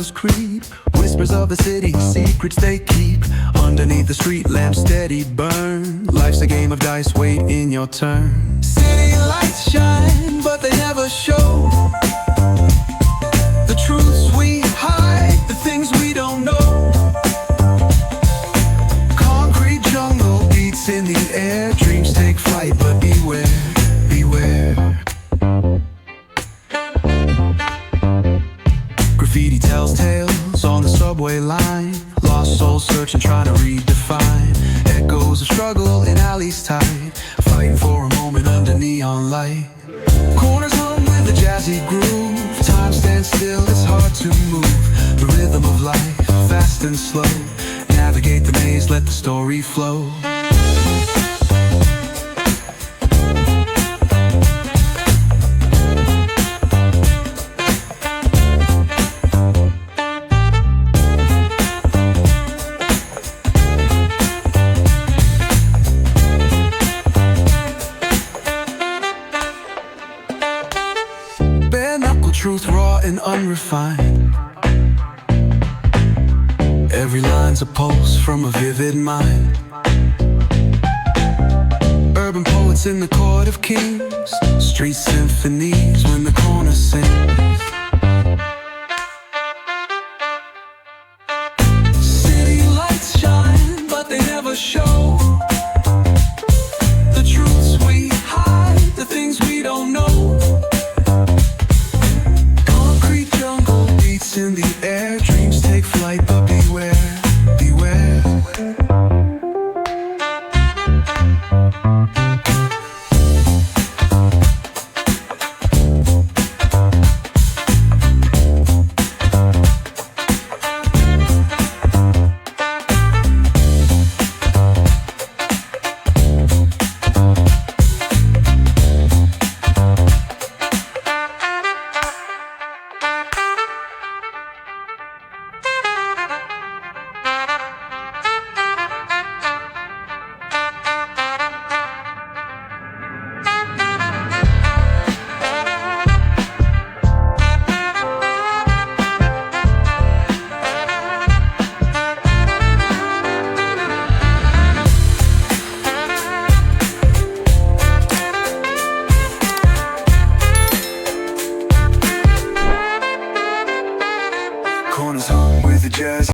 shadows creep, whispers of the city, secrets they keep. Underneath the street lamps steady burn. Life's a game of dice, wait in your turn. City lights shine, but they never show the truths we hide, the things we don't know. Concrete jungle beats in the air. Dreams take flight, but beware, beware. Graffiti tells tales on the subway line. Lost souls searching, trying to redefine. Echoes of struggle in alleys tight, fighting for a moment under neon light. Corners hum with a jazzy groove. Time stands still, it's hard to move. The rhythm of life, fast and slow. Navigate the maze, let the story flow. Truth raw and unrefined. Every line's a pulse from a vivid mind. Urban poets in the court of kings, street symphonies when the corner sings.